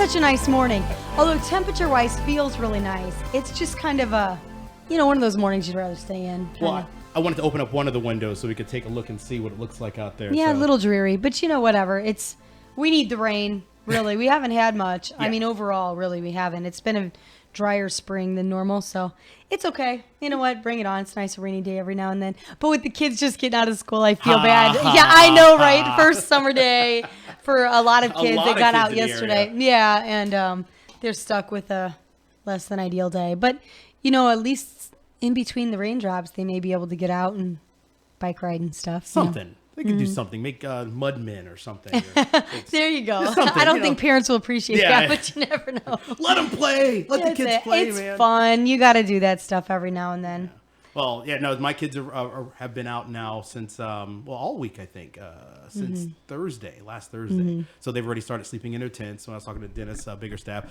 such a nice morning. Although temperature-wise feels really nice. It's just kind of a, one of those mornings you'd rather stay in. Well, I wanted to open up one of the windows so we could take a look and see what it looks like out there. Yeah, a little dreary, but whatever. We need the rain, really. We haven't had much. Yeah. I mean, overall, really, we haven't. It's been a drier spring than normal, so it's okay. You know what? Bring it on. It's a nice rainy day every now and then. But with the kids just getting out of school, I feel bad. Yeah, I know, right? First summer day for a lot of kids. They got out yesterday. Yeah, and they're stuck with a less than ideal day. But, at least in between the raindrops, they may be able to get out and bike ride and stuff. Something. They could do something. Make mud men or something. There you go. I don't think parents will appreciate that, but you never know. Let them play. Let the kids play, man. It's fun. You got to do that stuff every now and then. Yeah. Well, my kids have been out now since, all week, I think, since last Thursday. So they've already started sleeping in their tents. When I was talking to Dennis, Biggerstaff,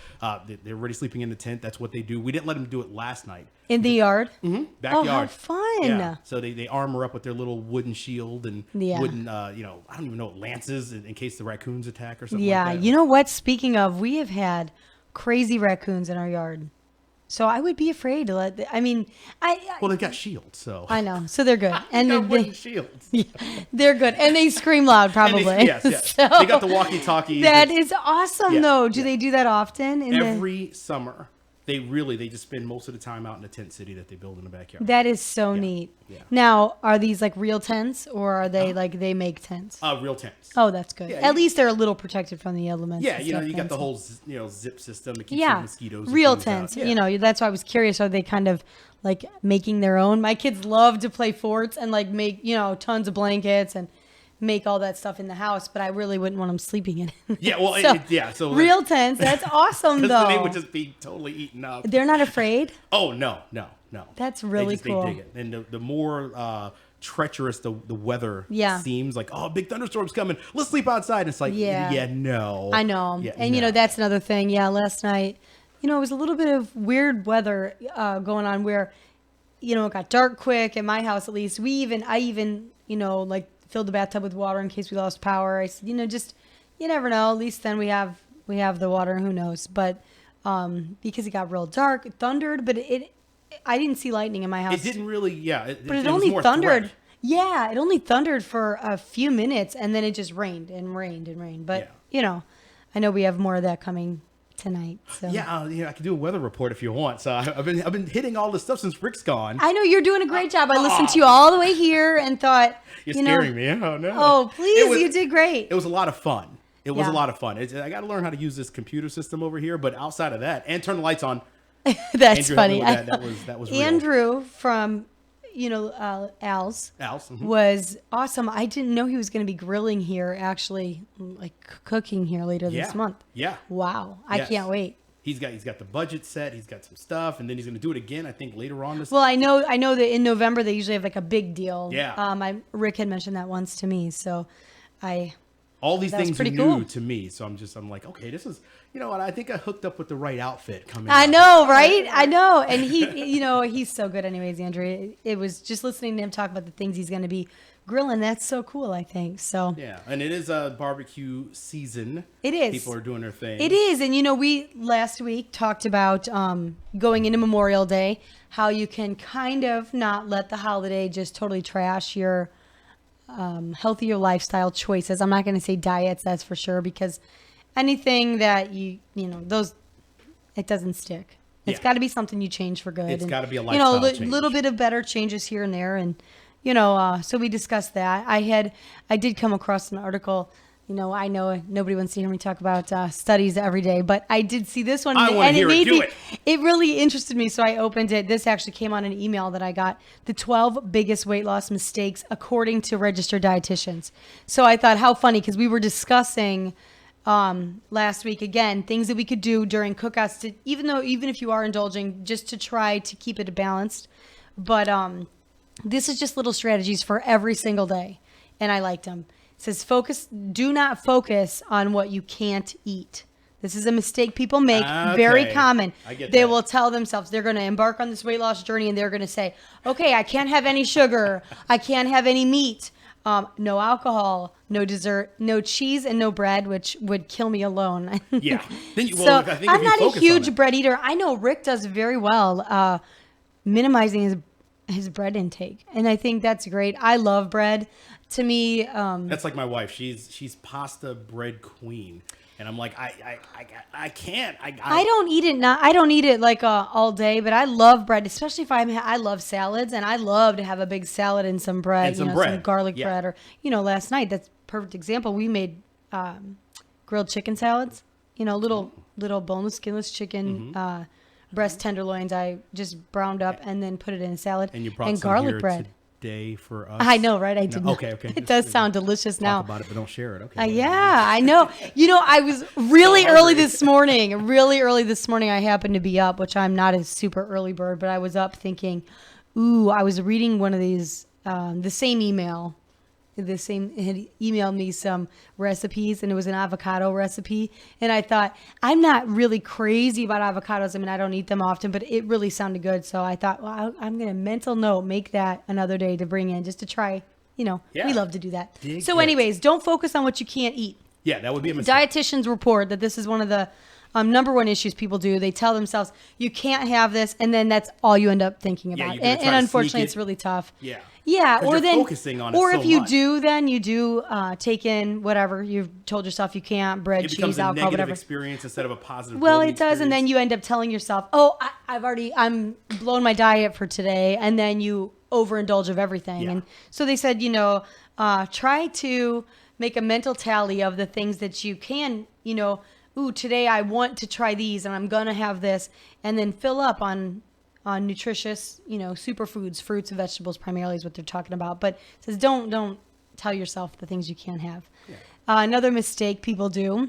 they're already sleeping in the tent. That's what they do. We didn't let them do it last night. In the yard? Mm-hmm. Backyard. Oh, how fun. Yeah. So they armor up with their little wooden shield and wooden, I don't even know, lances in case the raccoons attack or something like that. You know what? Speaking of, we have had crazy raccoons in our yard. So I would be afraid to let. Well, they've got shields, so I know. So they're good, and they wooden shields. Yeah, they're good, and they scream loud, probably. Yes. So, they got the walkie-talkies. That is awesome, though. Do they do that often? Every summer, they just spend most of the time out in the tent city that they build in the backyard. That is so neat. Yeah. Now, are these like real tents, or are they like they make tents? Real tents. Oh, that's good. Yeah, At least they're a little protected from the elements. Yeah, you got the whole zip system that keeps the mosquitoes. Real tents. Yeah. That's why I was curious. Are they kind of like making their own? My kids love to play forts and like make tons of blankets and make all that stuff in the house, but I really wouldn't want them sleeping in it. Yeah, well, so real tents. That's awesome, though. They would just be totally eaten up. They're not afraid? Oh, no. That's really cool. They dig it. And the more treacherous the weather seems, like, big thunderstorm's coming. Let's sleep outside. And it's like, no. I know. Yeah, and, that's another thing. Yeah, last night, it was a little bit of weird weather going on where, it got dark quick at my house, at least. I even, filled the bathtub with water in case we lost power. I said, you never know. At least then we have the water. Who knows? But because it got real dark, it thundered, but I didn't see lightning in my house. It didn't really, but it only thundered. Threat. Yeah, it only thundered for a few minutes, and then it just rained and rained and rained. But I know we have more of that coming tonight. So. I can do a weather report if you want. So I've been hitting all this stuff since Rick's gone. I know you're doing a great job. I listened to you all the way here and thought, you're scaring me. Oh no! Oh please, you did great. It was a lot of fun. It was a lot of fun. I got to learn how to use this computer system over here. But outside of that, and turn the lights on. That's Andrew funny. That was real. Andrew from Al's was awesome. I didn't know he was going to be grilling here, actually, like cooking here later this month. Yeah. Wow. I can't wait. He's got the budget set. He's got some stuff, and then he's going to do it again, I think, later on this. Well, I know that in November they usually have like a big deal. Yeah. Rick had mentioned that once to me, so all these things are new cool to me, so I'm like, okay, this is, what, I think I hooked up with the right outfit coming. I know, right? I know, and he, he's so good, anyways, Andrew. It was just listening to him talk about the things he's going to be grilling. That's so cool, I think. So yeah, and it is a barbecue season. It is. People are doing their thing. It is, and we last week talked about going into Memorial Day, how you can kind of not let the holiday just totally trash your healthier lifestyle choices. I'm not going to say diets, that's for sure, because anything that those, it doesn't stick. It's got to be something you change for good. It's got to be a lifestyle change. Little bit of better changes here and there, and so we discussed that. I did come across an article. I know nobody wants to hear me talk about studies every day, but I did see this one, and it really interested me. So I opened it. This actually came on an email that I got. The 12 biggest weight loss mistakes according to registered dietitians. So I thought, how funny, because we were discussing last week again things that we could do during cookouts to, even if you are indulging, just to try to keep it balanced. But this is just little strategies for every single day, and I liked them. It says, do not focus on what you can't eat. This is a mistake people make, very common. They will tell themselves they're going to embark on this weight loss journey, and they're going to say, okay, I can't have any sugar. I can't have any meat. No alcohol, no dessert, no cheese, and no bread, which would kill me alone. Yeah. Then So I think if I'm you not a focus on huge it- bread eater. I know Rick does very well minimizing his bread intake, and I think that's great. I love bread. To me, That's like my wife. She's pasta bread queen, and I'm like, I can't. I don't eat it. I don't eat it like all day, but I love bread, especially if I love salads, and I love to have a big salad and some bread. And some some bread. garlic Yeah. bread, or last night, that's a perfect example. We made grilled chicken salads. Little boneless, skinless chicken. Mm-hmm. Breast tenderloins. I just browned up and then put it in a salad. And you brought some garlic here bread. today for us. I know, right? I No, did. Not. Okay. It does sound delicious now. Talk about it, but don't share it. Okay. Yeah, I know. I was really So early hungry. this morning. Really early this morning. I happened to be up, which I'm not a super early bird, but I was up thinking, ooh, I was reading one of these, the same email. It had emailed me some recipes, and it was an avocado recipe. And I thought, I'm not really crazy about avocados. I mean, I don't eat them often, but it really sounded good. So I thought, well, I'm going to mental note, make that another day to bring in just to try. Yeah. We love to do that. Dig So it. anyways, don't focus on what you can't eat. Yeah, that would be a mistake. Dietitians report that this is one of the number one issues people do. They tell themselves, you can't have this, and then that's all you end up thinking Yeah, about. you're gonna And try to unfortunately, sneak it. it's really tough. Yeah. Yeah, 'Cause or you're then, focusing on it or so if you much. do, then you do take in whatever you've told yourself you can't, bread, It becomes cheese, a alcohol, negative whatever. experience instead of a positive. Well, building it does, and then experience. you end up telling yourself, "Oh, I'm blowing my diet for today," and then you overindulge of everything. Yeah. And so they said, try to make a mental tally of the things that you can, ooh, today I want to try these, and I'm gonna have this, and then fill up on nutritious, superfoods, fruits and vegetables primarily is what they're talking about. But it says don't tell yourself the things you can't have. Yeah. Another mistake people do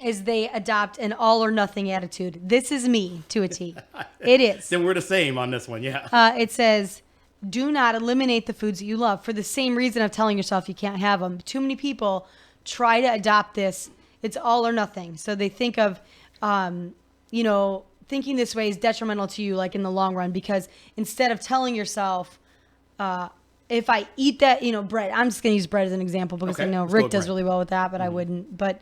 is they adopt an all or nothing attitude. This is me to a T. It is. Then we're the same on this one. Yeah. It says, do not eliminate the foods that you love for the same reason of telling yourself you can't have them. Too many people try to adopt this. It's all or nothing. So they think of, thinking this way is detrimental to you, like in the long run, because instead of telling yourself, if I eat that, bread, I'm just going to use bread as an example because Okay, I know let's go Rick with does bread. really well with that, but I wouldn't. But,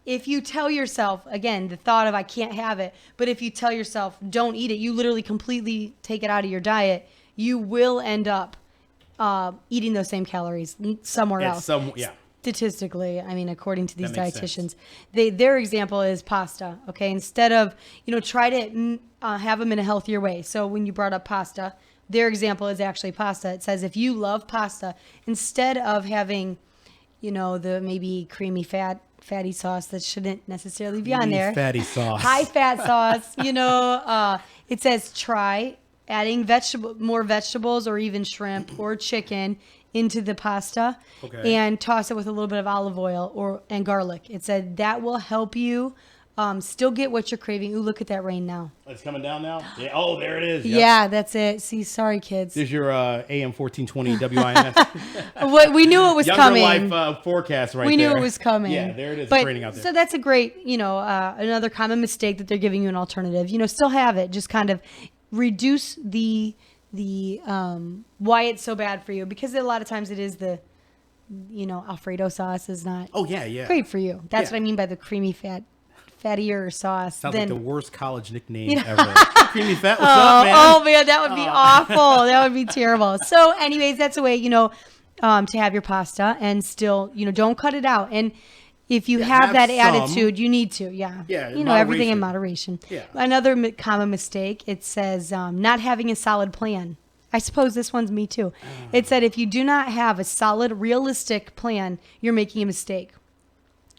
if you tell yourself, again, the thought of I can't have it, but if you tell yourself don't eat it, you literally completely take it out of your diet, you will end up eating those same calories somewhere else. Yeah. Statistically, I mean, according to these That makes dietitians, their example is pasta. Okay, instead of try to have them in a healthier way. So when you brought up pasta, their example is actually pasta. It says if you love pasta, instead of having the maybe creamy fatty sauce that shouldn't necessarily be on there, Fatty sauce. high fat sauce, it says try adding more vegetables or even shrimp or chicken into the pasta. Okay. And toss it with a little bit of olive oil and garlic. It said that will help you still get what you're craving. Ooh, look at that rain now. It's coming down now. Yeah. Oh, there it is. Yep. Yeah, that's it. See, sorry, kids. There's your AM 1420 WINS. We knew it was coming. YoungerLife forecast right there. We knew it was coming. Yeah, there it is. But, It's raining out there. So that's a great, another common mistake that they're giving you an alternative. Still have it. Just kind of reduce the why it's so bad for you, because a lot of times it is the Alfredo sauce is not Oh, yeah. great for you. That's Yeah. what I mean by the creamy fattier sauce. Sounds Then, like the worst college nickname ever. Creamy fat. What's oh, up, man? oh man, that would be awful. That would be terrible. So anyways, that's a way, to have your pasta and still, don't cut it out. And if you have have that some. attitude, you need to, yeah. Yeah, in Everything in moderation. moderation. Yeah. Another common mistake, it says not having a solid plan. I suppose this one's me too. It said if you do not have a solid, realistic plan, you're making a mistake.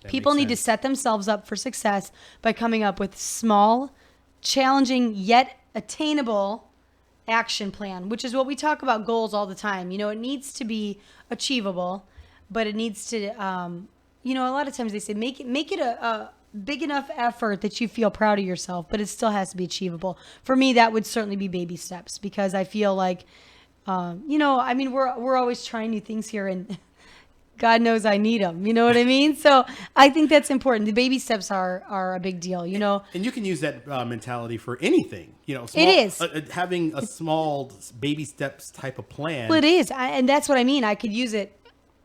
That People makes need to sense. set themselves up for success by coming up with small, challenging, yet attainable action plan, which is what we talk about goals all the time. It needs to be achievable, but it needs to, a lot of times they say make it a big enough effort that you feel proud of yourself, but it still has to be achievable. For me, that would certainly be baby steps, because I feel like, we're always trying new things here, and God knows I need them. You know what I mean? So I think that's important. The baby steps are a big deal, you know? And you can use that mentality for anything, you know, It is. Having a small baby steps type of plan. Well, it is. And that's what I mean. I could use it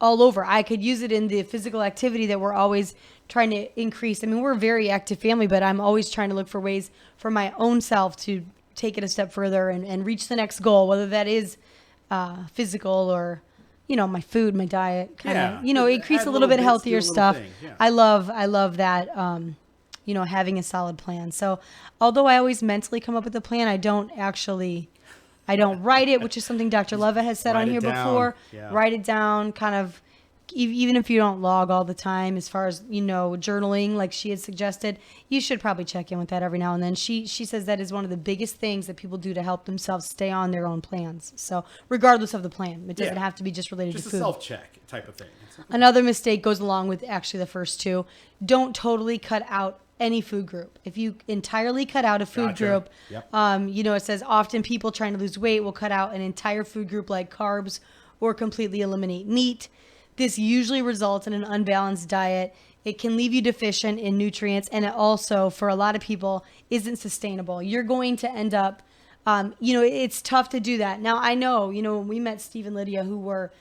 all over. I could use it in the physical activity that we're always trying to increase. I mean, we're a very active family, but I'm always trying to look for ways for my own self to take it a step further and reach the next goal, whether that is physical or, you know, my food, my diet, kind of, you know, increase a little bit healthier stuff. Yeah. I love that, you know, having a solid plan. So although I always mentally come up with a plan, I don't write it, which is something Dr. Lovett has said on here before. Yeah. Write it down, kind of, even if you don't log all the time, as far as, you know, journaling, like she had suggested, you should probably check in with that every now and then. She says that is one of the biggest things that people do to help themselves stay on their own plans. So regardless of the plan, it doesn't have to be just related to food. Just a self-check type of thing. Another mistake goes along with actually the first two. Don't totally cut out any food group. If you entirely cut out a food group, you know, it says often people trying to lose weight will cut out an entire food group like carbs or completely eliminate meat. This usually results in an unbalanced diet. It can leave you deficient in nutrients, and it also, for a lot of people, isn't sustainable. You're going to end up, you know, it's tough to do that. Now, I know, you know, when we met Steve and Lydia, who were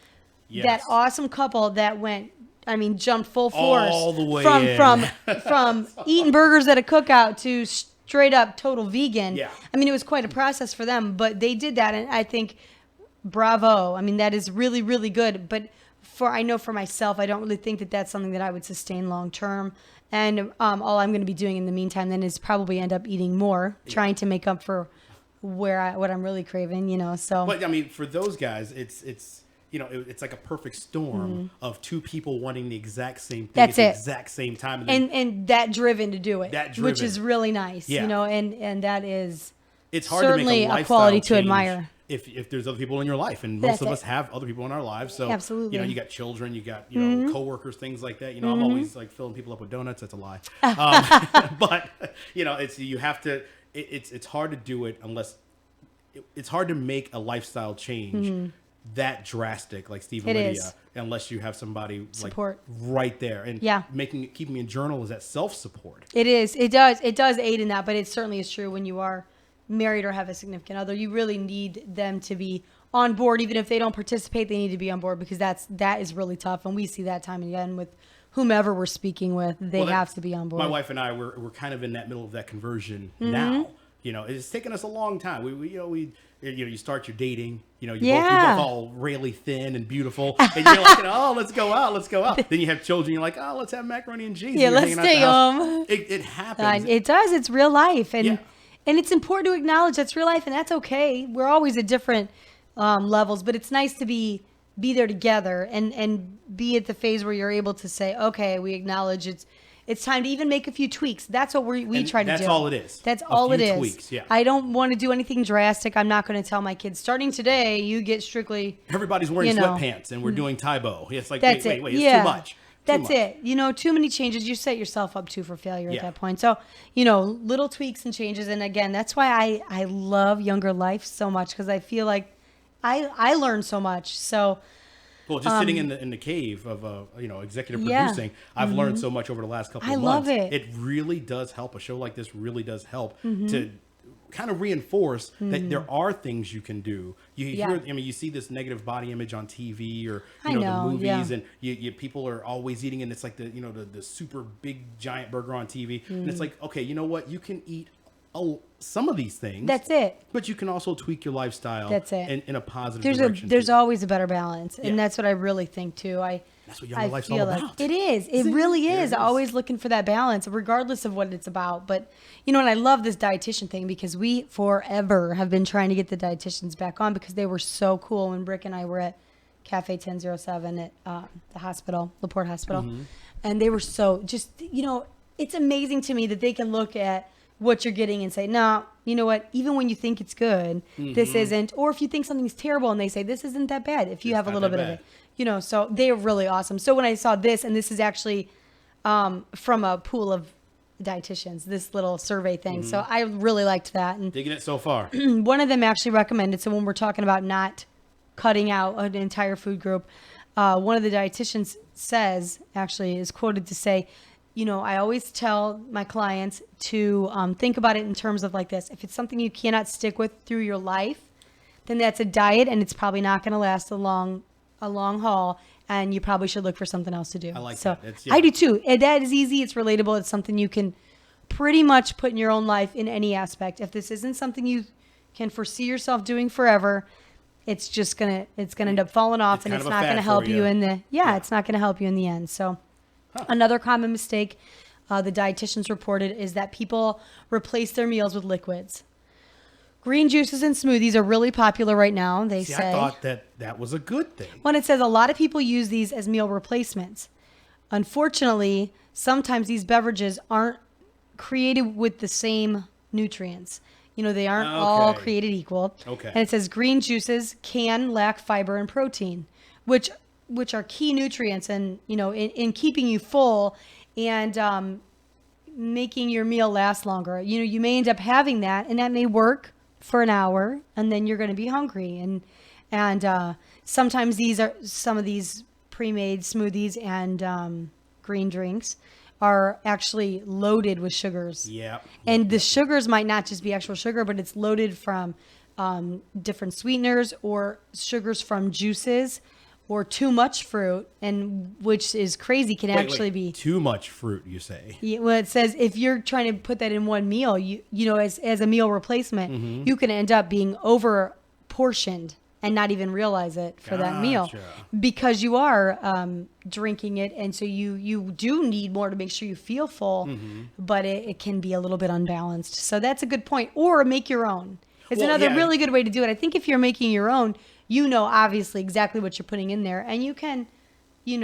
that awesome couple that went, I mean, jumped full force all the way from eating burgers at a cookout to straight up total vegan. Yeah. I mean, it was quite a process for them, but they did that, and I think, bravo. I mean, that is really, really good. But I know for myself, I don't really think that that's something that I would sustain long term. And all I'm going to be doing in the meantime then is probably end up eating more, trying to make up for what I'm really craving, you know. So, but I mean, for those guys, it's you know, it's like a perfect storm of two people wanting the exact same thing at the exact same time, and that driven to do it, which is really nice, you know. And that is it's hard certainly to make a quality to admire. If there's other people in your life, and most of us have other people in our lives, so absolutely, you know, you got children, you got, you know, coworkers, things like that. You know, I'm always like filling people up with donuts. That's a lie, but you know, you have to. It's hard to do it unless it's hard to make a lifestyle change that drastic, like Steve and Lydia, unless you have somebody support right there, and keeping a journal is that self-support. It is. It does aid in that, but it certainly is true when you are married or have a significant other. You really need them to be on board. Even if they don't participate, they need to be on board, because that is really tough, and we see that time and again with whomever we're speaking with. They have to be on board. My wife and I we're kind of in that middle of that conversion now. You know, it's taken us a long time. You start your dating. You know, you're both all really thin and beautiful, and you're like, oh, let's go out. Then you have children. You're like, oh, let's have macaroni and cheese. Yeah, let's stay home. It happens. It does. It's real life, and it's important to acknowledge that's real life, and that's okay. We're always at different levels, but it's nice to be there together and be at the phase where you're able to say, okay, we acknowledge it's time to even make a few tweaks. That's what we try to do. That's all it is. That's all it is. Tweaks, yeah. I don't want to do anything drastic. I'm not going to tell my kids, starting today, you get strictly... Everybody's wearing sweatpants, and we're doing Taebo. It's like, wait, it's too much. That's it. You know, too many changes. You set yourself up for failure at that point. So, you know, little tweaks and changes. And again, that's why I love Younger Life so much, because I feel like I learn so much. So... Well, just sitting in the cave of executive producing, I've learned so much over the last couple of months. I love it. It really does help. A show like this really does help to kind of reinforce that there are things you can do. You hear, you see this negative body image on TV or the movies, and people are always eating, and it's like the super big giant burger on TV, and it's like, okay, you know what? You can eat some of these things. That's it. But you can also tweak your lifestyle. That's it. In a positive direction. There's always a better balance, and that's what I really think too. That's what Younger Life's all about. It is. It really is. Always looking for that balance, regardless of what it's about. But and I love this dietitian thing, because we forever have been trying to get the dietitians back on, because they were so cool when Brick and I were at Cafe 1007 at the hospital, LaPorte Hospital, and they were so it's amazing to me that they can look at what you're getting and say, no, you know what, even when you think it's good, this isn't. Or if you think something's terrible and they say, this isn't that bad, if you have a little bit of it. So they're really awesome. So when I saw this, and this is actually from a pool of dietitians, this little survey thing. So I really liked that. And digging it so far. One of them actually recommended, so when we're talking about not cutting out an entire food group, one of the dietitians is quoted to say, I always tell my clients to think about it in terms of like this. If it's something you cannot stick with through your life, then that's a diet and it's probably not going to last a long haul. And you probably should look for something else to do. I like that. I do too. And that is easy. It's relatable. It's something you can pretty much put in your own life in any aspect. If this isn't something you can foresee yourself doing forever, it's gonna end up falling off, and it's not gonna help you in the it's not gonna help you in the end. So another common mistake the dietitians reported is that people replace their meals with liquids. Green juices and smoothies are really popular right now. They say. I thought that was a good thing. When it says a lot of people use these as meal replacements. Unfortunately, sometimes these beverages aren't created with the same nutrients. They aren't all created equal. Okay. And it says green juices can lack fiber and protein, which are key nutrients and, in keeping you full and making your meal last longer. You may end up having that, and that may work for an hour, and then you're going to be hungry. And sometimes some of these pre-made smoothies and green drinks are actually loaded with sugars. Yeah. And the sugars might not just be actual sugar, but it's loaded from different sweeteners or sugars from juices or too much fruit, and which is crazy, can actually be too much fruit, you say. Yeah, well, it says if you're trying to put that in one meal, as a meal replacement, you can end up being over portioned and not even realize it for that meal because you are drinking it. And so you do need more to make sure you feel full, but it can be a little bit unbalanced. So that's a good point. Or make your own. It's another really good way to do it. I think if you're making your own, obviously exactly what you're putting in there, and you can, you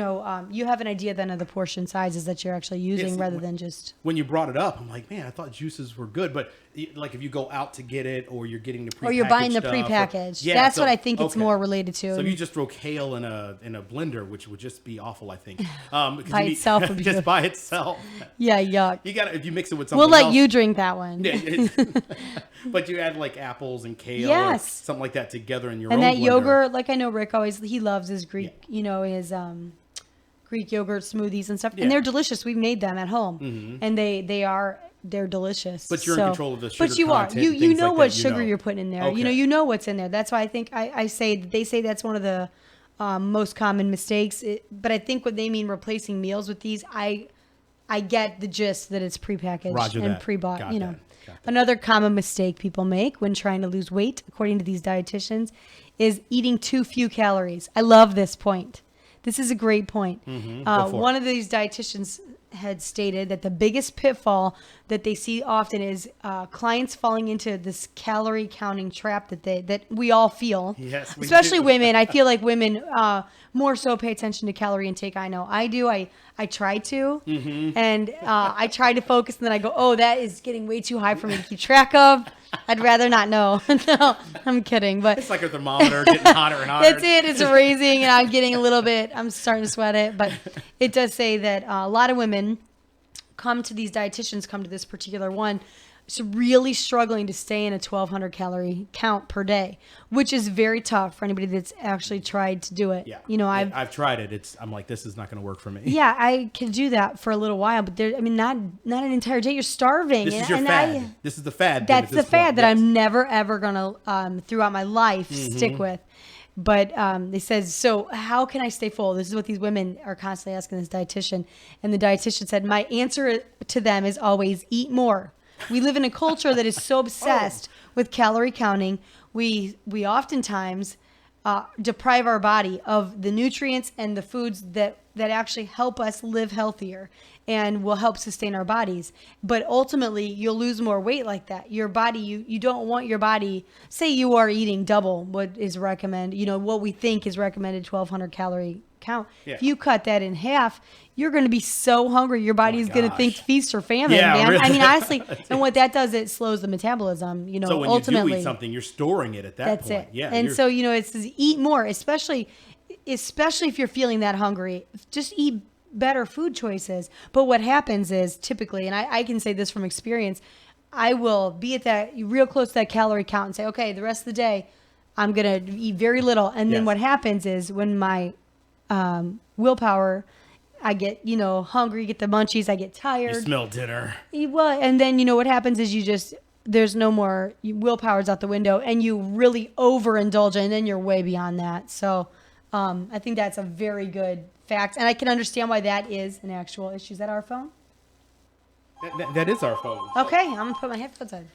have an idea then of the portion sizes that you're actually using rather than just. When you brought it up, I'm like, man, I thought juices were good, but like if you go out to get it, or you're getting the prepackaged, or you're buying the prepackaged. That's what I think it's more related to. So if you just throw kale in a blender, which would just be awful, I think. By itself would be just by itself. Yeah, yuck. You got if you mix it with something. We'll let else, you drink that one. Yeah, but you add like apples and kale, or something like that together in your own blender. And that yogurt, like I know Rick he loves his Greek, his Greek yogurt smoothies and stuff, and they're delicious. We've made them at home, and they're delicious. But you're in control of the sugar content. But you know what sugar you're putting in there. Okay. You know what's in there. That's why I think they say that's one of the most common mistakes. But I think what they mean replacing meals with these, I get the gist that it's prepackaged and pre-bought. Got that. Another common mistake people make when trying to lose weight, according to these dietitians, is eating too few calories. I love this point. This is a great point. One of these dietitians had stated that the biggest pitfall that they see often is clients falling into this calorie counting trap that we all feel. Yes, we especially do. women. I feel like women more so pay attention to calorie intake. I know I do. I try to, and I try to focus, and then I go, oh, that is getting way too high for me to keep track of. I'd rather not know. No, I'm kidding. But it's like a thermometer getting hotter and hotter. That's it. It's raising, and I'm starting to sweat it. But it does say that a lot of women come to this particular one, so really struggling to stay in a 1,200 calorie count per day, which is very tough for anybody that's actually tried to do it. Yeah. I've tried it. I'm like, this is not going to work for me. Yeah, I can do that for a little while, but not an entire day. You're starving. This is your fad. This is the fad. That's the fad that I'm never ever gonna throughout my life stick with. But they says, so how can I stay full? This is what these women are constantly asking this dietitian, and the dietitian said, my answer to them is always eat more. We live in a culture that is so obsessed with calorie counting. We oftentimes deprive our body of the nutrients and the foods that actually help us live healthier and will help sustain our bodies. But ultimately, you'll lose more weight like that. Your body, you don't want your body, say you are eating double what is recommended, what we think is recommended 1,200 calorie count. Yeah. If you cut that in half, you're going to be so hungry. Your body is going to think feast or famine, man. Really. I mean, honestly, and what that does, it slows the metabolism, So when ultimately, you do eat something, you're storing it at that that's point. It. Yeah. And so, it says eat more, especially if you're feeling that hungry, just eat better food choices. But what happens is typically, and I can say this from experience, I will be at that real close to that calorie count and say, okay, the rest of the day, I'm going to eat very little. And then what happens is when my willpower, I get, hungry, get the munchies, I get tired. You smell dinner. Well, and then, what happens is there's no more, willpower's out the window, and you really overindulge, and then you're way beyond that. So I think that's a very good fact. And I can understand why that is an actual issue. Is that our phone? That is our phone. Okay, I'm going to put my headphones on.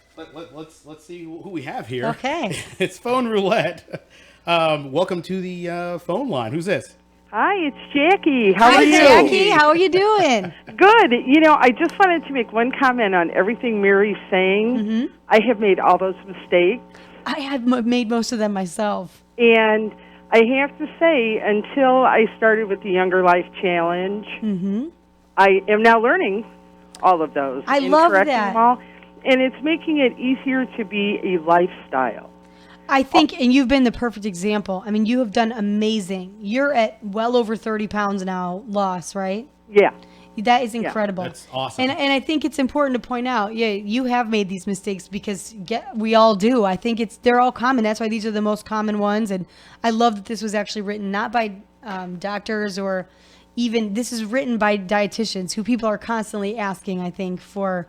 Let's see who we have here. Okay. It's phone roulette. Welcome to the phone line. Who's this? Hi, it's Jackie. How Hi, are you? Jackie. How are you doing? Good. I just wanted to make one comment on everything Mary's saying. Mm-hmm. I have made all those mistakes. I have made most of them myself. And I have to say, until I started with the Younger Life Challenge, Mm-hmm. I am now learning all of those. I and love correcting that. them all, and it's making it easier to be a lifestyle. I think, and you've been the perfect example. I mean, you have done amazing. You're at well over 30 pounds now loss, right? Yeah. That is incredible. That's awesome. And I think it's important to point out, you have made these mistakes because we all do. I think they're all common. That's why these are the most common ones. And I love that this was actually written not by doctors or even, this is written by dietitians who people are constantly asking, I think, for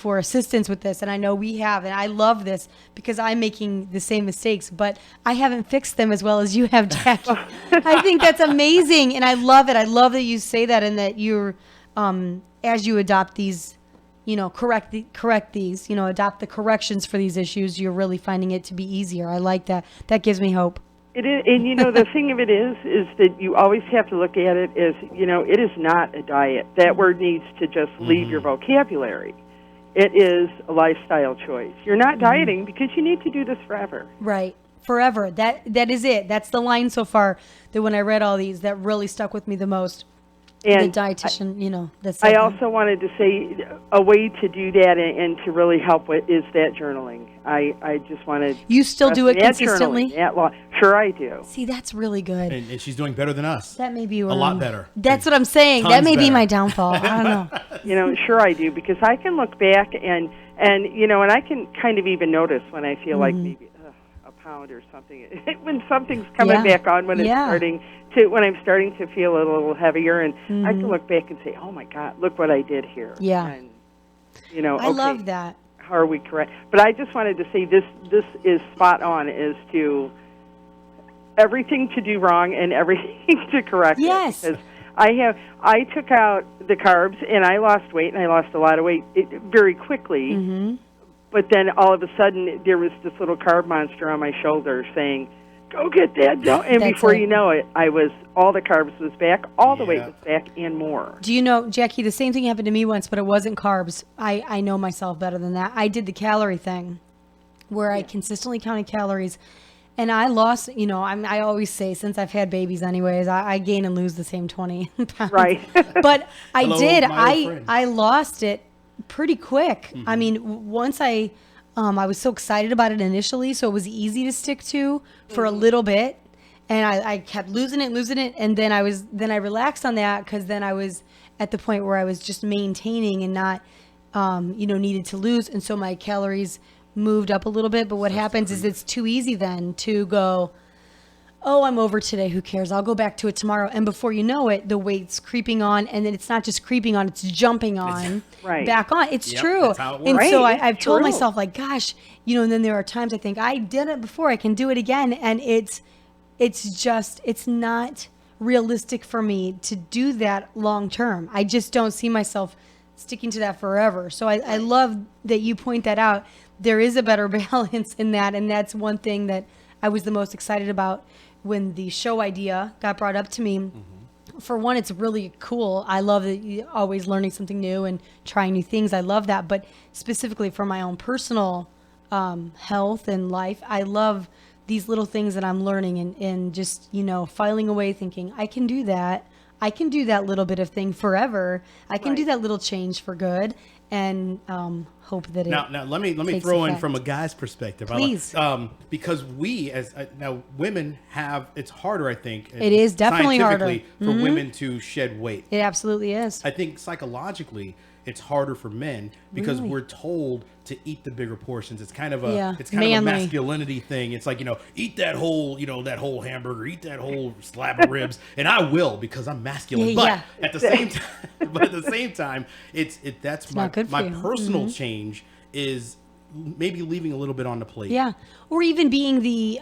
assistance with this. And I know we have, and I love this because I'm making the same mistakes, but I haven't fixed them as well as you have, Jackie. I think that's amazing. And I love it. I love that you say that and that you're, as you adopt these, correct these, adopt the corrections for these issues, you're really finding it to be easier. I like that. That gives me hope. It is, and the thing of it is that you always have to look at it as, it is not a diet. That word needs to just leave your vocabulary. It is a lifestyle choice. You're not dieting because you need to do this forever. Right. Forever. That is it. That's the line so far that when I read all these, that really stuck with me the most. And the dietitian, that's I also wanted to say a way to do that and to really help with is that journaling. I just wanted. You still do it consistently? Sure, I do. See, that's really good. And she's doing better than us. That may be a lot better. That's what I'm saying. That may be my downfall. I don't know. Sure I do, because I can look back and I can kind of even notice when I feel like maybe a pound or something when something's coming back on when I'm starting to feel a little heavier, and I can look back and say, oh my God, look what I did here. Yeah. And, I love that. How are we correct? But I just wanted to say this is spot on as to everything to do wrong and everything to correct. Yes. Because I took out the carbs and I lost weight, and I lost a lot of weight very quickly. Mm-hmm. But then all of a sudden there was this little carb monster on my shoulder saying, go get that. And before you know it, all the carbs was back, all the weight was back, and more. Do you know, Jackie, the same thing happened to me once, but it wasn't carbs. I know myself better than that. I did the calorie thing where I consistently counted calories, and I lost, I always say, since I've had babies anyways, I gain and lose the same 20 pounds. Right. But I did. Friend. I lost it pretty quick. Mm-hmm. I mean, once I was so excited about it initially, so it was easy to stick to for a little bit, and I kept losing it, and then I relaxed on that because then I was at the point where I was just maintaining and not, needed to lose, and so my calories moved up a little bit. But what happens is it's too easy then to go, oh, I'm over today, who cares? I'll go back to it tomorrow. And before you know it, the weight's creeping on, and then it's not just creeping on, it's jumping on, back on. It's true. That's how it works. And so I've told myself, like, gosh, and then there are times I think, I did it before, I can do it again. And it's not realistic for me to do that long term. I just don't see myself sticking to that forever. So I love that you point that out. There is a better balance in that, and that's one thing that I was the most excited about when the show idea got brought up to me. Mm-hmm. For one, it's really cool. I love that you're always learning something new and trying new things. I love that. But specifically for my own personal health and life, I love these little things that I'm learning and just, filing away thinking, I can do that. I can do that little bit of thing forever. I can do that little change for good. And hope that it Now let me takes throw in effect. from a guy's perspective. Please. Because we as now women have it's harder, I think. It is definitely harder. scientifically for women to shed weight. It absolutely is. I think psychologically it's harder for men because Really? we're told to eat the bigger portions. It's kind of a Yeah, it's kind of manly. a masculinity thing. It's like, eat that whole, that whole hamburger, eat that whole slab of ribs, and I will because I'm masculine. Yeah, But at the same time, that's not good for my you. Mm-hmm. personal change is maybe leaving a little bit on the plate. Yeah. Or even being the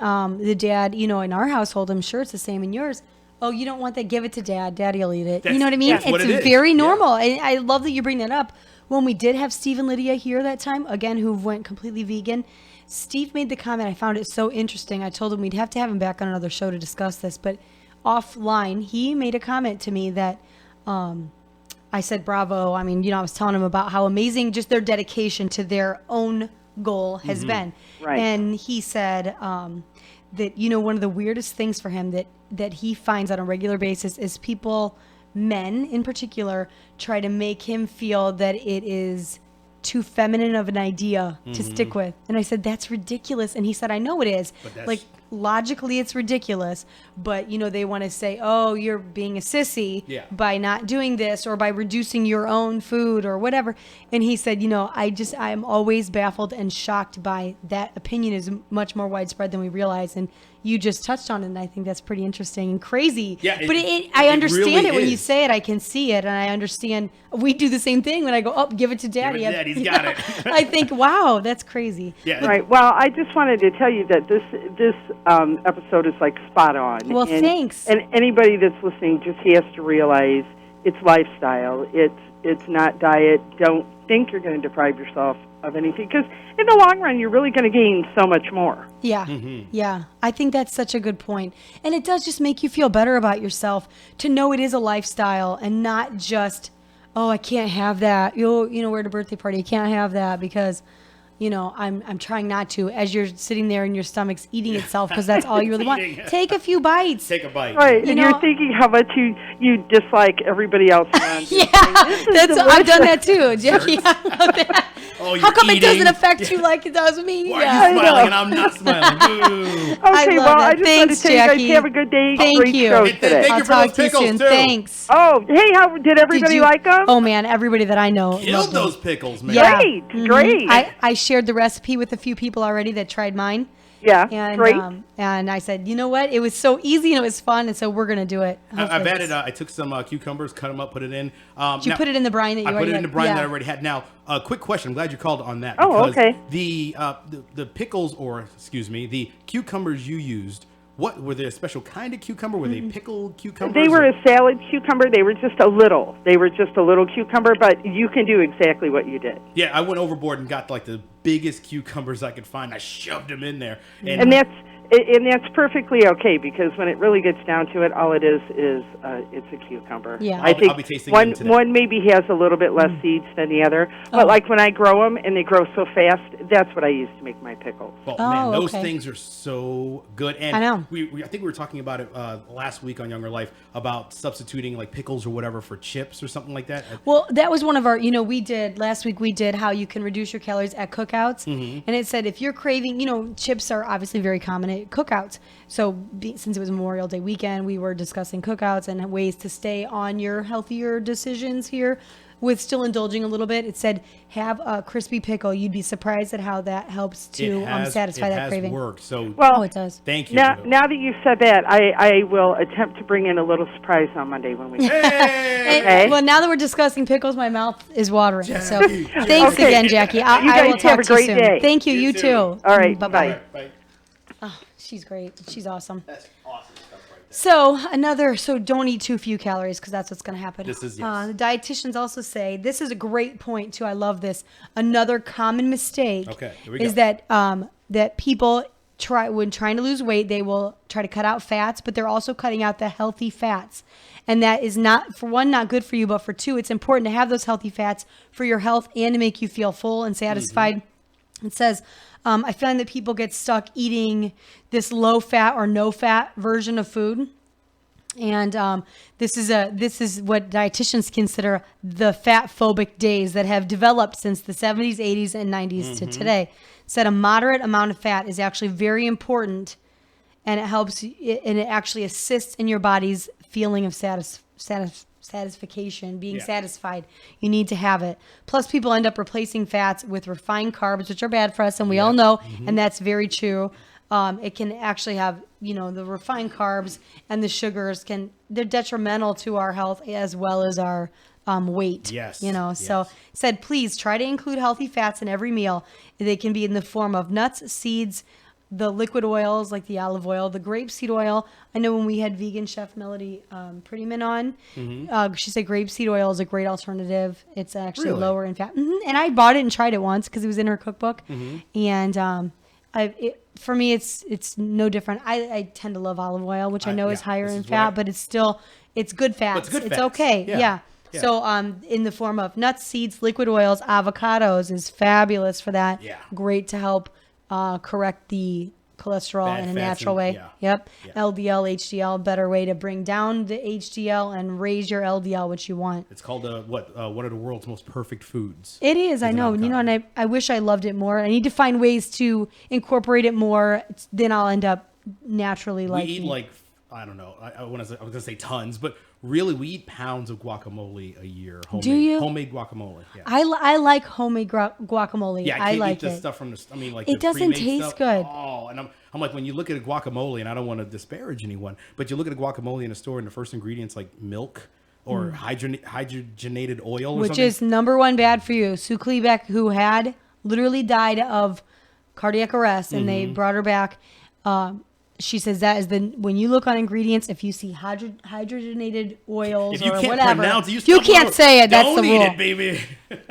dad, in our household, I'm sure it's the same in yours. Oh, you don't want that? Give it to dad. Daddy'll eat it. You know what I mean? That's what It's it is. very Yeah. normal. And I love that you bring that up. When we did have Steve and Lydia here that time, again, who went completely vegan, Steve made the comment. I found it so interesting. I told him we'd have to have him back on another show to discuss this. But offline, he made a comment to me that I said, bravo. I mean, I was telling him about how amazing just their dedication to their own goal has been. Right. And he said that, one of the weirdest things for him that he finds on a regular basis is people, men in particular, try to make him feel that it is too feminine of an idea to stick with. And I said, that's ridiculous. And he said, I know it is. But that's- Like, logically it's ridiculous, but they want to say, oh, you're being a sissy Yeah. by not doing this or by reducing your own food or whatever. And he said, I'm always baffled and shocked by that opinion is much more widespread than we realize. And you just touched on it, and I think that's pretty interesting and crazy. Yeah, but I it understand really it when you is. say it. I can see it, and I understand. We do the same thing when I go, oh, give it to daddy. Give it to Daddy, he's got it. I think, wow, that's crazy. Yeah. Right. Well, I just wanted to tell you that this episode is like spot on. Well, thanks. And anybody that's listening just has to realize it's lifestyle. It's not diet. Don't think you're going to deprive yourself of anything, because in the long run, you're really going to gain so much more. Yeah. Yeah. I think that's such a good point. And it does just make you feel better about yourself to know it is a lifestyle and not just, oh, I can't have that. We're at a birthday party. You can't have that because, I'm trying not to, as you're sitting there and your stomach's eating itself because that's all you really want. Eating. Take a few bites. Take a bite. Right. You And know- you're thinking how much you dislike everybody else around you. Yeah, This is I've done that delicious. too, Jackie. I love that. Oh, How you're come it doesn't eating? affect you like it does me? Why Yeah. are you I smiling know. and I'm not smiling? Boo. Okay, I love well, that. I just Thanks, want to tell you Jackie. guys have a good day. Thank Great you. show Hey, today. thank I'll you for talk those to you pickles, soon. too. Thanks. Oh, hey, how did everybody like them? Oh man, everybody that I know Killed loved them. those pickles, man. Yeah. Great, Mhm. great. I shared the recipe with a few people already that tried mine. Yeah, And great. and I said, you know what? It was so easy and it was fun, and so we're gonna do it. I've Hopefully added. this- I took some cucumbers, cut them up, put it in. Did you put it in the brine that you I put already it in the had? brine Yeah. that I already had. Now, quick question. I'm glad you called on that. Oh, because okay. The pickles, or excuse me, the cucumbers you used. What were they? A special kind of cucumber? Were they pickled cucumbers? They were or- a salad cucumber. They were just a little. They were just a little cucumber, but you can do exactly what you did. Yeah, I went overboard and got like the biggest cucumbers I could find. I shoved them in there, And that's perfectly okay, because when it really gets down to it, all it is it's a cucumber. Yeah. I think I'll be tasting one them today. one maybe has a little bit less seeds than the other, but Oh. like when I grow them and they grow so fast, that's what I use to make my pickles. Oh, Oh, man, those okay. things are so good. And I know. I think we were talking about it last week on Younger Life about substituting like pickles or whatever for chips or something like that. Well, that was one of our, last week we did how you can reduce your calories at cookouts. And it said if you're craving, chips are obviously very common at cookouts. So since it was Memorial Day weekend, we were discussing cookouts and ways to stay on your healthier decisions here with still indulging a little bit. It said have a crispy pickle. You'd be surprised at how that helps to satisfy that craving. It has worked. So Well, Oh, it does. thank you. now, for now that you said that, I will attempt to bring in a little surprise on Monday when we. Hey! Okay. Well, now that we're discussing pickles, my mouth is watering. So Jackie, thanks Okay. again, Jackie. You I guys will have talk a to you great soon. day. Thank you. You You too. too. All right, Bye-bye. bye. Bye. She's great. She's awesome. That's awesome stuff right there. So don't eat too few calories because that's what's going to happen. This is- yes. The dietitians also say, this is a great point too. I love this. Another common mistake Okay, here we is go. that people when trying to lose weight, they will try to cut out fats, but they're also cutting out the healthy fats. And that is not, for one, not good for you, but for two, it's important to have those healthy fats for your health and to make you feel full and satisfied. It says, I find that people get stuck eating this low fat or no fat version of food. And this is what dietitians consider the fat phobic days that have developed since the 70s, 80s, and 90s to today. Said a moderate amount of fat is actually very important, and it helps, and it actually assists in your body's feeling of satisfaction, being satisfied. You need to have it. Plus, people end up replacing fats with refined carbs, which are bad for us, and we all know, and that's very true. It can actually have, the refined carbs and the sugars they're detrimental to our health as well as our weight. Yes. So said, please try to include healthy fats in every meal. They can be in the form of nuts, seeds, the liquid oils like the olive oil, the grapeseed oil. I know when we had vegan chef Melody Prettyman on, she said grapeseed oil is a great alternative. It's actually lower in fat. And I bought it and tried it once because it was in her cookbook. And for me, it's no different. I tend to love olive oil, which I know is higher in fat, but it's good fats. It's okay. Yeah. So in the form of nuts, seeds, liquid oils, avocados is fabulous for that. Yeah. Great to help correct the cholesterol in a natural way. Yep. LDL, HDL, better way to bring down the HDL and raise your LDL, which you want. It's called one of the world's most perfect foods. It is, I know. And I wish I loved it more. I need to find ways to incorporate it more. Then I'll end up naturally liking it. We eat I don't know. I was going to say tons, but really we eat pounds of guacamole a year. Do you? Homemade guacamole. Yeah. I like homemade guacamole. Yeah, I can't like eat the it. stuff from it doesn't taste stuff. good. Oh, and I'm like, when you look at a guacamole, and I don't want to disparage anyone, but you look at a guacamole in a store and the first ingredient's like milk or hydrogenated oil or which something. is number one bad for you. Sue Klebeck, who had literally died of cardiac arrest, and they brought her back. She says that is when you look on ingredients, if you see hydrogenated oils if you or can't whatever, pronounce it, you can't say it. That's the rule. Don't eat it, baby.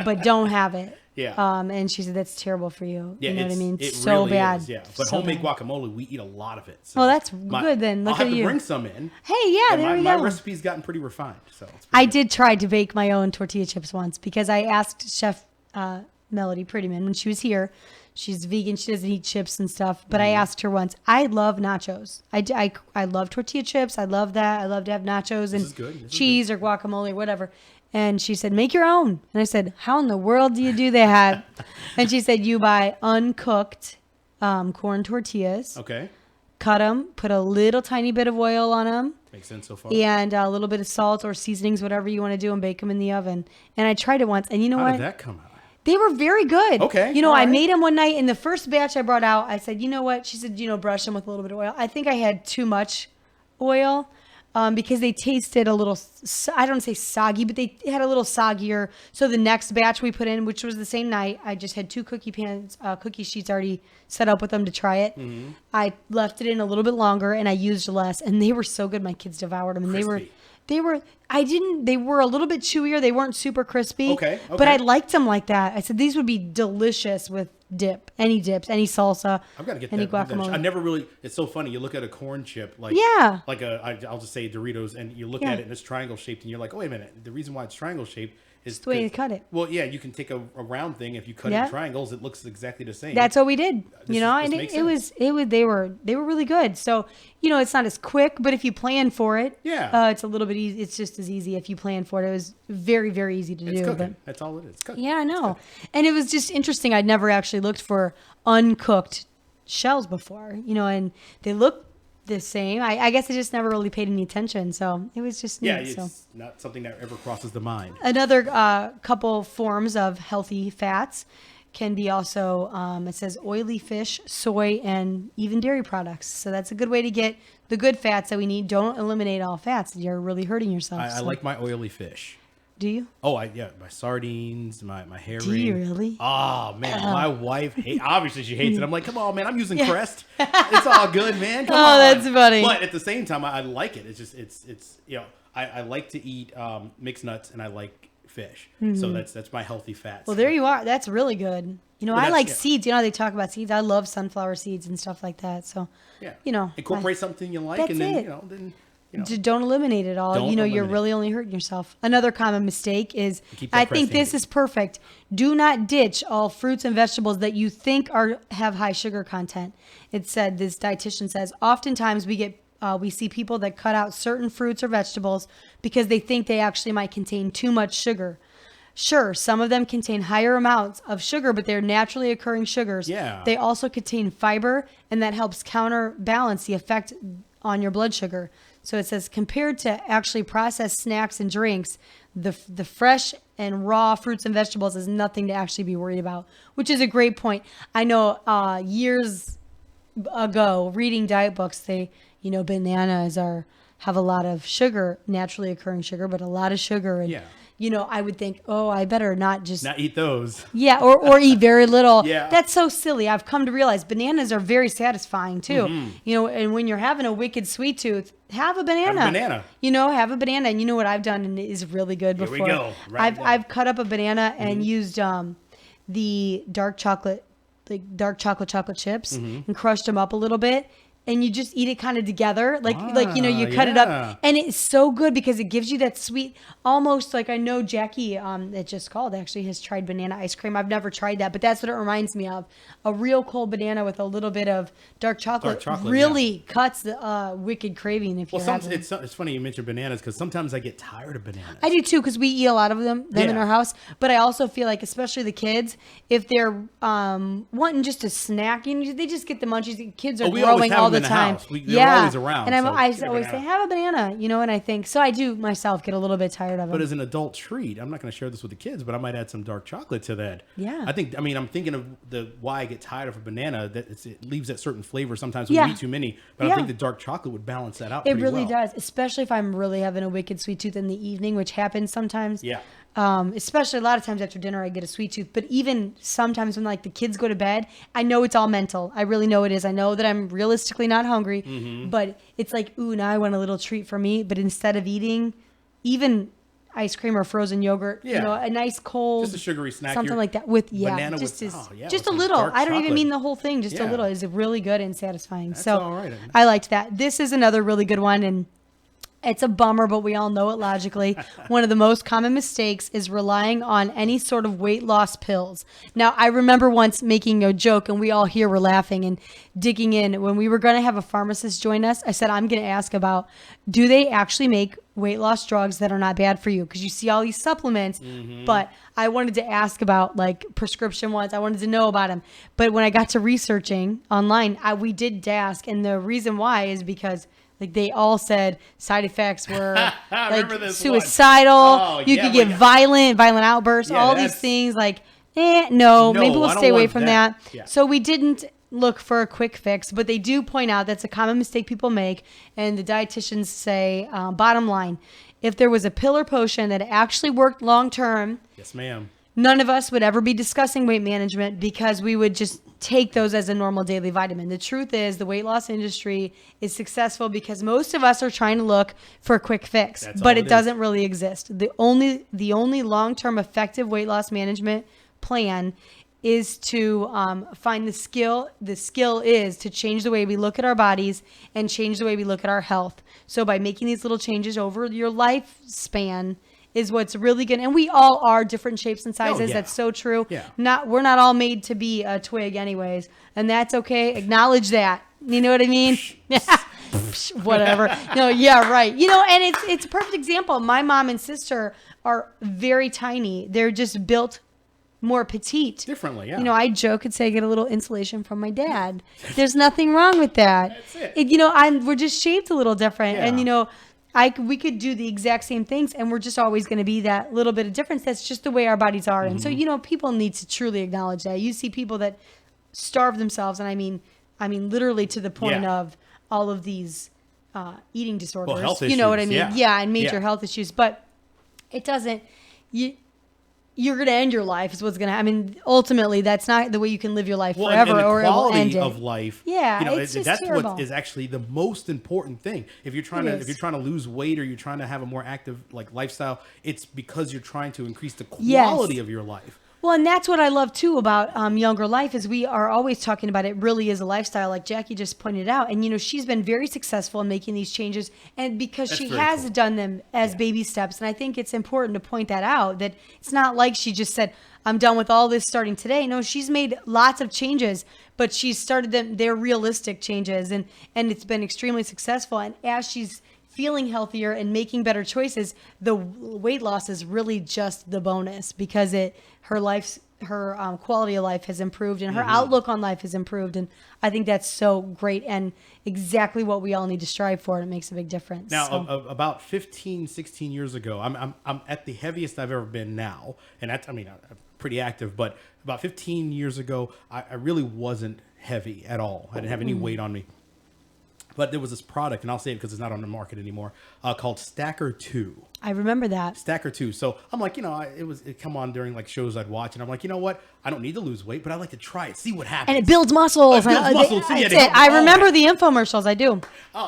But don't have it. Yeah. And she said that's terrible for you. Yeah, you know what I mean? It so really bad. is, yeah. But so homemade bad. guacamole, we eat a lot of it. So well, that's good then. Look I'll have at to you. bring some in. Hey, yeah, there we go. My recipe's gotten pretty refined. So it's I good. did try to bake my own tortilla chips once because I asked Chef Melody Prettyman when she was here. She's vegan. She doesn't eat chips and stuff. But I asked her once. I love nachos. I love tortilla chips. I love that. I love to have nachos and cheese or guacamole or whatever. And she said, make your own. And I said, how in the world do you do that? And she said, you buy uncooked corn tortillas. Okay. Cut them. Put a little tiny bit of oil on them. Makes sense so far. And a little bit of salt or seasonings, whatever you want to do, and bake them in the oven. And I tried it once. And you know what? How did that come out? They were very good. Okay. I made them one night, and the first batch I brought out, I said, you know what? She said, brush them with a little bit of oil. I think I had too much oil because they tasted a little, I don't say soggy, but they had a little soggier. So the next batch we put in, which was the same night, I just had 2 cookie sheets already set up with them to try it. Mm-hmm. I left it in a little bit longer, and I used less, and they were so good. My kids devoured them, and Crispy. they were a little bit chewier. They weren't super crispy. Okay. But I liked them like that. I said, these would be delicious with any dips, any salsa, I've got to get any that. guacamole. I never really, it's so funny. You look at a corn chip, I'll just say Doritos, and you look at it and it's triangle shaped, and you're like, oh, wait a minute. The reason why it's triangle shaped is the way you cut it. Well, yeah, you can take a round thing. If you cut it in triangles, it looks exactly the same. That's what we did, This they were really good. So, it's not as quick, but if you plan for it, it's a little bit easy. It's just as easy if you plan for it. It was very, very easy to do. Cooking. But that's all it is. Cooking. Yeah, I know. And it was just interesting. I'd never actually looked for uncooked shells before, and they look the same. I guess I just never really paid any attention. So it was just neat. Yeah, it's not something that ever crosses the mind. Another couple forms of healthy fats can be also, it says oily fish, soy, and even dairy products. So that's a good way to get the good fats that we need. Don't eliminate all fats. You're really hurting yourself. I like my oily fish. Do you? Oh, my sardines, my herring. Do you really? Oh, man. My wife, obviously she hates it. I'm like, come on, man. I'm using Crest. It's all good, man. Come on. That's funny. But at the same time, I like it. It's just, it's I like to eat mixed nuts, and I like fish. Mm-hmm. So that's my healthy fats. Well, there you are. That's really good. I like seeds. They talk about seeds. I love sunflower seeds and stuff like that. So, incorporate something you like, and then, don't eliminate it all. You're really only hurting yourself. Another common mistake is, I think this is perfect. Do not ditch all fruits and vegetables that you think have high sugar content. It said, this dietitian says, oftentimes we get we see people that cut out certain fruits or vegetables because they think they actually might contain too much sugar. Sure, some of them contain higher amounts of sugar, but they're naturally occurring sugars. Yeah. They also contain fiber, and that helps counterbalance the effect on your blood sugar. So it says, compared to actually processed snacks and drinks, the fresh and raw fruits and vegetables is nothing to actually be worried about, which is a great point. I know years ago, reading diet books, bananas have a lot of sugar, naturally occurring sugar, but a lot of sugar. And, I would think, I better not eat those. Yeah, or eat very little. Yeah. That's so silly. I've come to realize bananas are very satisfying too. And when you're having a wicked sweet tooth, have a banana. Have a banana. Have a banana. And you know what I've done and it is really good before? Here we go. I've cut up a banana and used the dark chocolate chips and crushed them up a little bit. And you just eat it kind of together, you cut it up, and it's so good because it gives you that sweet, almost like I know Jackie, that just called actually has tried banana ice cream. I've never tried that, but that's what it reminds me of. A real cold banana with a little bit of dark chocolate really cuts the wicked craving. It's funny you mentioned bananas because sometimes I get tired of bananas. I do too because we eat a lot of them in our house. But I also feel like, especially the kids, if they're wanting just a snack, they just get the munchies. Kids are growing all the time. They're always around. And I always say, have a banana, and I think, so I do myself get a little bit tired of it. But as an adult treat, I'm not going to share this with the kids, but I might add some dark chocolate to that. Yeah. I'm thinking of why I get tired of a banana, that it leaves that certain flavor sometimes when you eat too many. But I think the dark chocolate would balance that out. It really does, especially if I'm really having a wicked sweet tooth in the evening, which happens sometimes. Yeah. Especially a lot of times after dinner, I get a sweet tooth. But even sometimes when the kids go to bed, I know it's all mental. I really know it is. I know that I'm realistically not hungry, but it's like, ooh, now I want a little treat for me. But instead of eating even ice cream or frozen yogurt, a nice cold, just a sugary snack, something like that with banana just with a little. I don't even chocolate. mean the whole thing, just a little is really good and satisfying. That's so all right. I liked that. This is another really good one, and it's a bummer, but we all know it logically. One of the most common mistakes is relying on any sort of weight loss pills. Now, I remember once making a joke, and we all here were laughing and digging in. When we were going to have a pharmacist join us, I said, I'm going to ask about, do they actually make weight loss drugs that are not bad for you? Because you see all these supplements, but I wanted to ask about prescription ones. I wanted to know about them. But when I got to researching online, we did ask, and the reason why is because they all said side effects were suicidal. You could get violent outbursts, all these things. No, maybe we'll stay away from that. Yeah. So we didn't look for a quick fix, but they do point out that's a common mistake people make. And the dietitians say, bottom line, if there was a pill or potion that actually worked long term, yes, ma'am, none of us would ever be discussing weight management because we would just take those as a normal daily vitamin. The truth is the weight loss industry is successful because most of us are trying to look for a quick fix, but it doesn't really exist. The only long-term effective weight loss management plan is to find the skill. The skill is to change the way we look at our bodies and change the way we look at our health. So by making these little changes over your lifespan is what's really good. And we all are different shapes and sizes. That's so true. Yeah. We're not all made to be a twig anyways. And that's okay. Acknowledge that. You know what I mean? Whatever. No, yeah, right. And it's a perfect example. My mom and sister are very tiny. They're just built more petite. Differently, yeah. I joke and say I get a little insulation from my dad. There's nothing wrong with that. That's it. We're just shaped a little different. Yeah. And, we could do the exact same things and we're just always going to be that little bit of difference. That's just the way our bodies are. And so, people need to truly acknowledge that. You see people that starve themselves. And I mean literally to the point of all of these eating disorders, well, health issues, you know what I mean? Yeah. And major health issues, but it doesn't, you're going to end your life is what's going to, ultimately that's not the way you can live your life forever, or it will end it. Of life. Yeah. It's just that's terrible. what is actually the most important thing. If you're trying to lose weight or you're trying to have a more active lifestyle, it's because you're trying to increase the quality of your life. Well, and that's what I love too about Younger Life is we are always talking about it really is a lifestyle, like Jackie just pointed out. And, she's been very successful in making these changes. And because That's she very has cool. done them as baby steps. And I think it's important to point that out, that it's not like she just said, I'm done with all this starting today. No, she's made lots of changes, but she's started them. They're realistic changes. And it's been extremely successful. And as she's feeling healthier and making better choices, the weight loss is really just the bonus because her quality of life has improved and her outlook on life has improved. And I think that's so great and exactly what we all need to strive for. And it makes a big difference. Now, So- about 15, 16 years ago, I'm at the heaviest I've ever been now. And that's, I'm pretty active, but about 15 years ago, I really wasn't heavy at all. I didn't have any weight on me. But there was this product, and I'll say it because it's not on the market anymore, called Stacker 2. I remember that. Stacker 2. So I'm like, it come on during like shows I'd watch, and I'm like, you know what? I don't need to lose weight, but I'd like to try it, see what happens. And it builds muscles. It builds muscles. That's Yeah, it. I remember the infomercials. I do.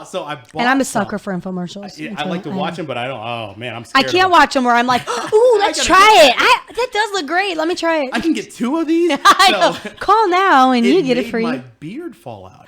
So I bought And I'm a some. sucker for infomercials. I like to watch them, but I don't. Oh man, I'm I scared. can't watch them where I'm like, ooh, let's gotta try get- it. That does look great. Let me try it. I can get 2 of these. I know. So Call now and you get it made free. my beard fall out.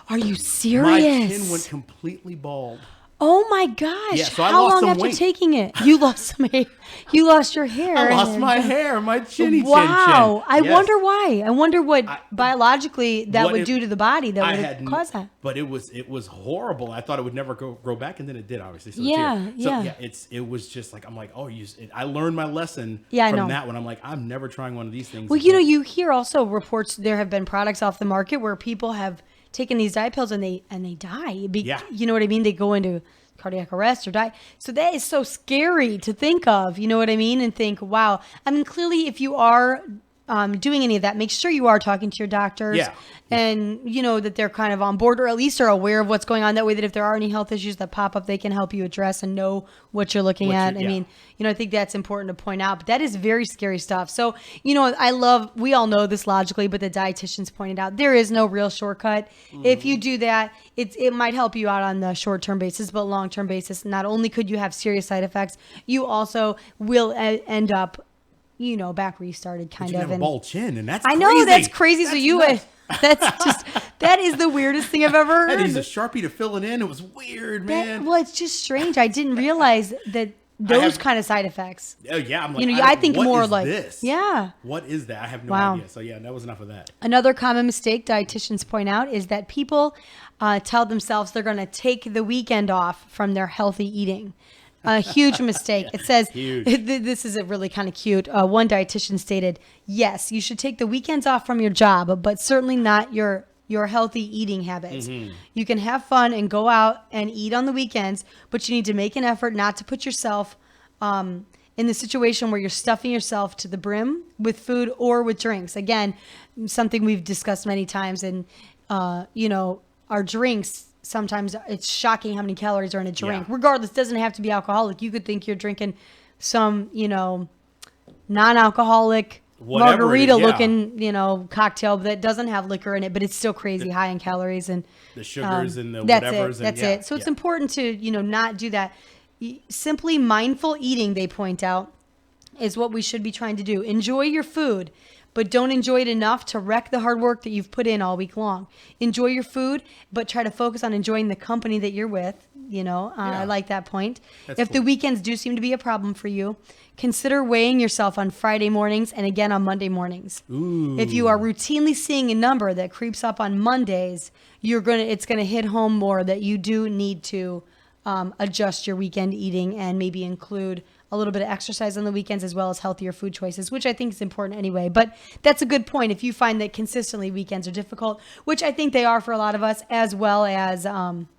Are you My serious? chin went completely bald. Oh my gosh. Yeah, so I How lost long some after weight. taking it? You lost some hair. You lost your hair. I and lost then- my hair, my chinny Wow. chin. I Yes. wonder why. I wonder what biologically that what would it- do to the body that I would had cause that. But it was horrible. I thought it would never grow back, and then it did, obviously. So Yeah, it's here. So yeah. it was just like, I'm like, oh, I learned my lesson Yeah, I from know. that one. I'm like, I'm never trying one of these things. Well, again. you hear also reports there have been products off the market where people have taken these diet pills and they die. Yeah. You know what I mean? They go into cardiac arrest or die. So that is so scary to think of. You know what I mean? And think, wow. I mean, clearly, if you are doing any of that, make sure you are talking to your doctors. Yeah. And that they're kind of on board or at least are aware of what's going on. That way that if there are any health issues that pop up, they can help you address and know what you're looking at. I mean, I think that's important to point out, but that is very scary stuff. So, we all know this logically, but the dietitians pointed out there is no real shortcut. If you do that, it might help you out on the short-term basis, but long-term basis, not only could you have serious side effects, you also will end up back where you started kind you of. have a bald chin, and that's I know crazy. that's crazy. So That's you nuts. that is the weirdest thing I've ever I heard. used a Sharpie to fill it in. It was weird, man. Well, it's just strange. I didn't realize that those kind of side effects. Oh yeah, I'm like, I think what more is like this? Yeah. What is that? I have no Wow. idea. So yeah, that was enough of that. Another common mistake dietitians point out is that people tell themselves they're going to take the weekend off from their healthy eating. A huge mistake. It says, Huge. This is really kind of cute. One dietitian stated, yes, you should take the weekends off from your job, but certainly not your healthy eating habits. You can have fun and go out and eat on the weekends, but you need to make an effort not to put yourself in the situation where you're stuffing yourself to the brim with food or with drinks. Again, something we've discussed many times, and our drinks, sometimes it's shocking how many calories are in a drink. Yeah. Regardless, it doesn't have to be alcoholic. You could think you're drinking some, non-alcoholic Whatever it is, margarita-looking, cocktail that doesn't have liquor in it, but it's still crazy high in calories and The sugars and the that's whatevers. it. That's it. So it's important to not do that. Simply mindful eating, they point out, is what we should be trying to do. Enjoy your food, but don't enjoy it enough to wreck the hard work that you've put in all week long. Enjoy your food, but try to focus on enjoying the company that you're with. I like that point. That's If the cool. weekends do seem to be a problem for you, consider weighing yourself on Friday mornings and again on Monday mornings. Ooh. If you are routinely seeing a number that creeps up on Mondays, it's gonna hit home more that you do need to adjust your weekend eating and maybe include a little bit of exercise on the weekends as well as healthier food choices, which I think is important anyway. But that's a good point. If you find that consistently weekends are difficult, which I think they are for a lot of us, as well as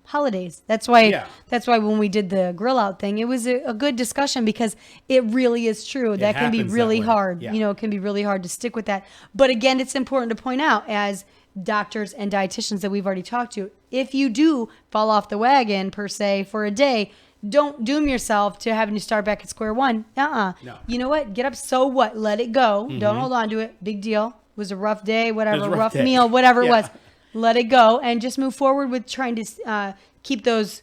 holidays. That's why when we did the grill out thing, it was a good discussion because it really is true. That can be happens that really way. hard. Yeah. It can be really hard to stick with that. But again, it's important to point out as doctors and dietitians that we've already talked to, if you do fall off the wagon per se for a day, don't doom yourself to having to start back at square one. No. You know what? Get up. So what? Let it go. Don't hold on to it. Big deal. It was a rough day, whatever, a rough day. meal, whatever it Yeah. was. Let it go and just move forward with trying to keep those,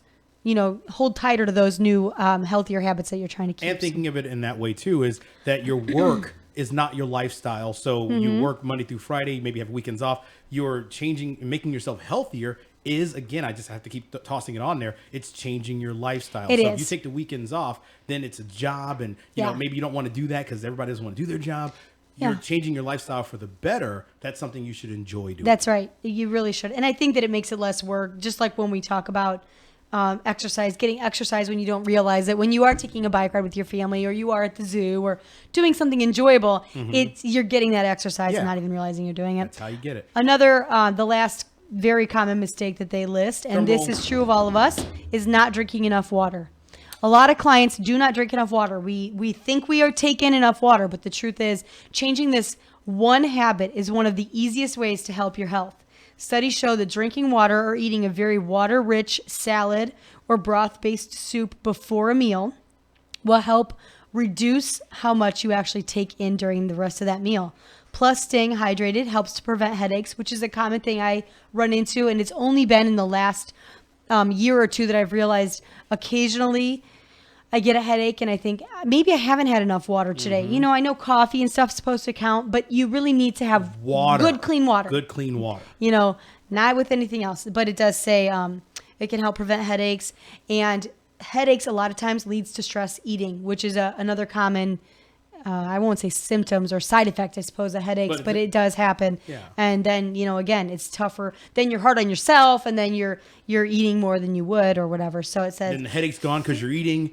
hold tighter to those new healthier habits that you're trying to keep. And thinking of it in that way too is that your work is not your lifestyle. So you work Monday through Friday, maybe have weekends off. You're changing and making yourself healthier is, again, I just have to keep tossing it on there. It's changing your lifestyle. It so is. if you take the weekends off, then it's a job, and you know maybe you don't want to do that because everybody doesn't want to do their job. You're changing your lifestyle for the better. That's something you should enjoy doing. That's right. You really should. And I think that it makes it less work, just like when we talk about exercise, getting exercise when you don't realize it. When you are taking a bike ride with your family, or you are at the zoo, or doing something enjoyable, you're getting that exercise and not even realizing you're doing it. That's how you get it. Another, the last very common mistake that they list, and this is true of all of us, is not drinking enough water. A lot of clients do not drink enough water. We think we are taking enough water, but the truth is changing this one habit is one of the easiest ways to help your health. Studies show that drinking water or eating a very water-rich salad or broth-based soup before a meal will help reduce how much you actually take in during the rest of that meal. Plus, staying hydrated helps to prevent headaches, which is a common thing I run into, and it's only been in the last year or two that I've realized occasionally I get a headache and I think maybe I haven't had enough water today. You know, I know coffee and stuff's supposed to count, but you really need to have Water. good, clean water. Good, clean water. You know, not with anything else, but it does say it can help prevent headaches, and headaches a lot of times leads to stress eating, which is another common I won't say symptoms or side effect, I suppose, of headaches, but it does happen. Yeah. And then, you know, again, it's tougher. Then you're hard on yourself, and then you're eating more than you would or whatever. So it says. Then the headache's gone because you're eating,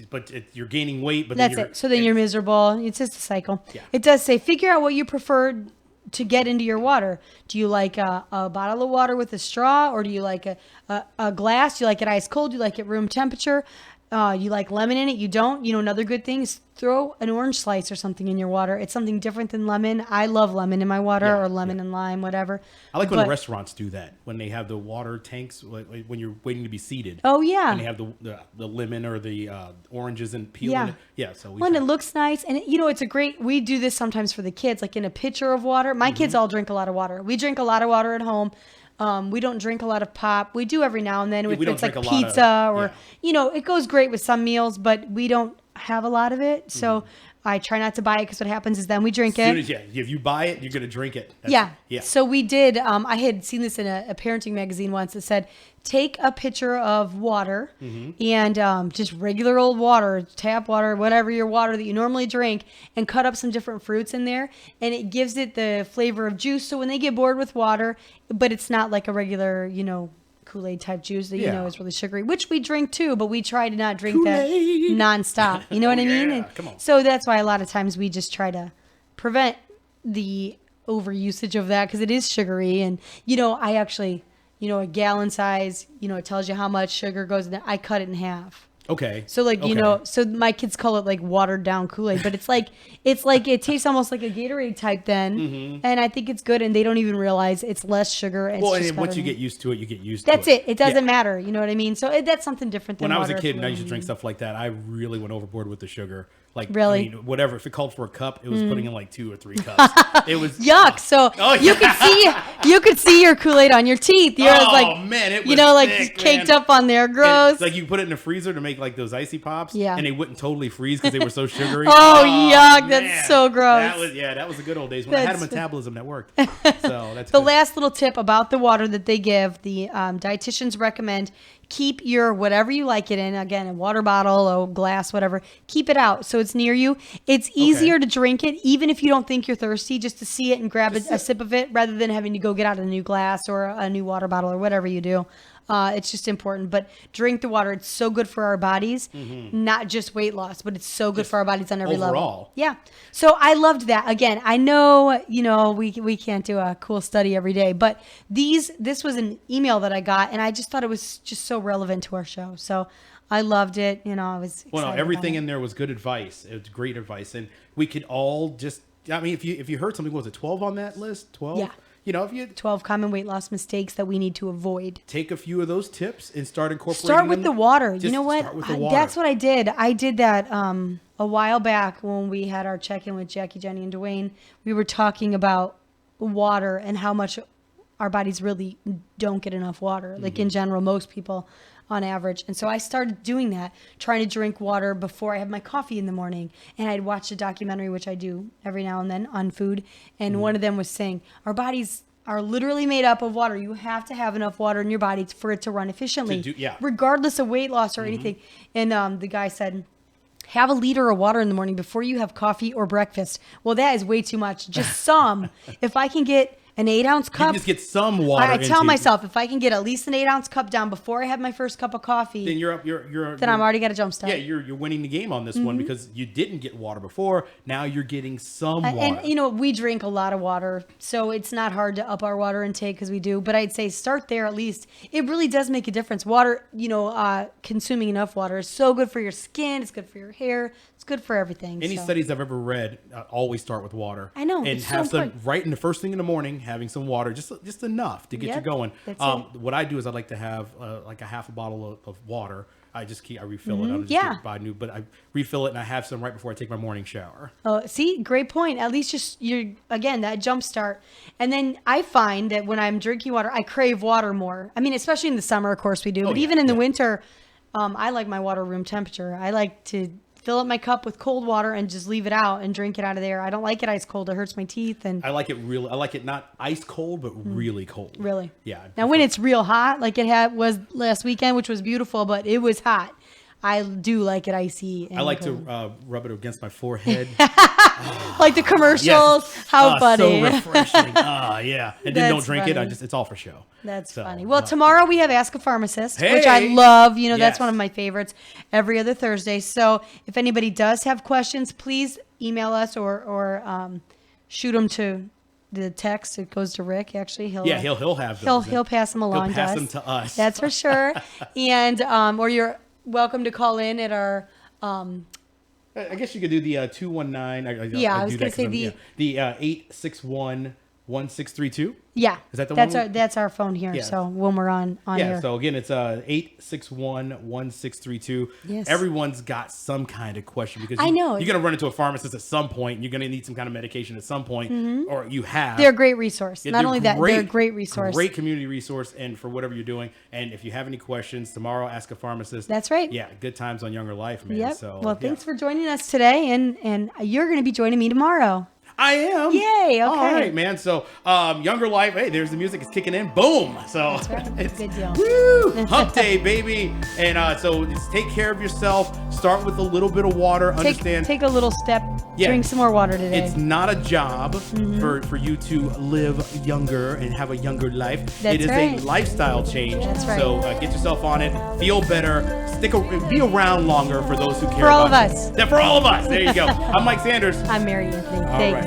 but you're gaining weight. But That's then it. So then you're miserable. It's just a cycle. Yeah. It does say, figure out what you prefer to get into your water. Do you like a bottle of water with a straw, or do you like a glass? Do you like it ice cold? Do you like it room temperature? You like lemon in it? You don't? You know, another good thing is throw an orange slice or something in your water. It's something different than lemon. I love lemon in my water, or lemon and lime, whatever. I like when the restaurants do that, when they have the water tanks, when you're waiting to be seated. Oh, yeah. And they have the lemon or the oranges and peel Yeah. in it. Yeah. So Well, and it looks nice. And, you know, we do this sometimes for the kids, like in a pitcher of water. My kids all drink a lot of water. We drink a lot of water at home. We don't drink a lot of pop. We do every now and then if it's like pizza or, you know, it goes great with some meals, but we don't have a lot of it. So I try not to buy it, because what happens is then we drink it. If you buy it, you're going to drink it. Yeah. Yeah. So we did, I had seen this in a parenting magazine once that said, take a pitcher of water and just regular old water, tap water, whatever your water that you normally drink, and cut up some different fruits in there. And it gives it the flavor of juice. So when they get bored with water, but it's not like a regular, you know, Kool-Aid type juice that you know is really sugary, which we drink too, but we try to not drink Kool-Aid. that nonstop. You know what I mean? And come on. so that's why a lot of times we just try to prevent the overusage of that, because it is sugary. And, you know, I actually, you know, a gallon size, you know, it tells you how much sugar goes in there. I cut it in half. Okay. So like, you know, so my kids call it like watered down Kool-Aid, but it's like it tastes almost like a Gatorade type then. And I think it's good, and they don't even realize it's less sugar. It's just and once better you than- get used to it, you get used to it. That's it. It doesn't matter. You know what I mean? So that's something different than When I was water a kid if and I you used to know drink what stuff like that, I really went overboard with the sugar. Like, Really? I mean, whatever. If it called for a cup, it was putting in like 2 or 3 cups. It was I mean? Yuck! So Oh, you could see your Kool-Aid on your teeth. You're like, man, it was you know, like thick, caked man. up on there. And Gross. like you put it in the freezer to make like those icy pops, Yeah. and they wouldn't totally freeze because they were so sugary. Oh, yuck, man. that's so gross. That was the good old days when I had a That's- metabolism that worked. So that's The good. last little tip about the water that they give, the dietitians recommend keep your whatever you like it in, again, a water bottle, a glass, whatever, keep it out so it's near you. It's easier to drink it, even if you don't think you're thirsty, just to see it and grab a sip of it rather than having to go get out a new glass or a new water bottle or whatever you do. It's just important. But drink the water. It's so good for our bodies, not just weight loss, but it's so good for our bodies on every level. overall. Yeah. So I loved that. Again, I know, you know, we can't do a cool study every day, but this was an email that I got, and I just thought it was just so relevant to our show. So I loved it. You know, I was excited Well, no, about everything it. in there was good advice. It was great advice, and we could all just. I mean, if you heard something, what was it 12 on that list? 12. Yeah. You know, if you 12 common weight loss mistakes that we need to avoid. take a few of those tips and start incorporating. Start with them, the water. You just know what? Start with the water. That's what I did. I did that a while back when we had our check-in with Jackie, Jenny, and Dwayne. We were talking about water and how much our bodies really don't get enough water. Like in general, most people on average. And so I started doing that, trying to drink water before I have my coffee in the morning. And I'd watch a documentary, which I do every now and then, on food. And one of them was saying, our bodies are literally made up of water. You have to have enough water in your body for it to run efficiently, regardless of weight loss or anything. And the guy said, have a liter of water in the morning before you have coffee or breakfast. Well, that is way too much. Just some. If I can get an 8-ounce cup. You just get some water. I tell myself, if I can get at least an 8-ounce cup down before I have my first cup of coffee, then I'm already got a jump start. Yeah, you're winning the game on this one because you didn't get water before. Now you're getting some water. And we drink a lot of water, so it's not hard to up our water intake because we do. But I'd say start there at least. It really does make a difference. Water, consuming enough water is so good for your skin. It's good for your hair. It's good for everything. Any studies I've ever read always start with water. I know. And have some right in the first thing in the morning, having some water, just enough to get you going. What I do is I like to have like a half a bottle of water. I refill it. I don't just buy new, but I refill it and I have some right before I take my morning shower. Oh, see, great point. At least that jump start. And then I find that when I'm drinking water, I crave water more. I mean, especially in the summer, of course we do, but even in the winter, I like my water room temperature. I like to fill up my cup with cold water and just leave it out and drink it out of there. I don't like it ice cold. It hurts my teeth. And I like it not ice cold, but really cold. Really? Yeah. Now, when it's real hot, like was last weekend, which was beautiful, but it was hot, I do like it icy. I like to rub it against my forehead. Like the commercials. Yes. How funny. So refreshing. Yeah. And then don't drink it. It's all for show. That's funny. Well, tomorrow we have Ask a Pharmacist, hey! which I love. That's one of my favorites every other Thursday. So if anybody does have questions, please email us or shoot them to the text. It goes to Rick, actually. He'll have those. He'll pass them along to us. He'll pass them to us. That's for sure. And or you're welcome to call in at our I guess you could do the 219. I was going to say the 861-1632. Yeah, is that the one? That's our phone here. Yeah. So when we're on here. Yeah. So again, it's 861-1632. Yes. Everyone's got some kind of question because I know you're going to run into a pharmacist at some point. And you're going to need some kind of medication at some point, or you have. They're a great resource. Not only that, they're a great resource. Great community resource, and for whatever you're doing. And if you have any questions tomorrow, ask a pharmacist. That's right. Yeah, good times on Younger Life, man. Yep. So, well, thanks for joining us today, and you're going to be joining me tomorrow. I am. Yay, okay. All right, man. So, Younger Life, hey, there's the music. It's kicking in. Boom. So, that's right. It's good deal. Woo! Hump day, baby. And so just take care of yourself. Start with a little bit of water. Take a little step. Yeah. Drink some more water today. It's not a job for you to live younger and have a younger life. That's it is a lifestyle change. That's right. So get yourself on it. Feel better. Be around longer for those who care for all about of us. Yeah, for all of us. There you go. I'm Mike Sanders. I'm Mary Anthony. All Thanks. right.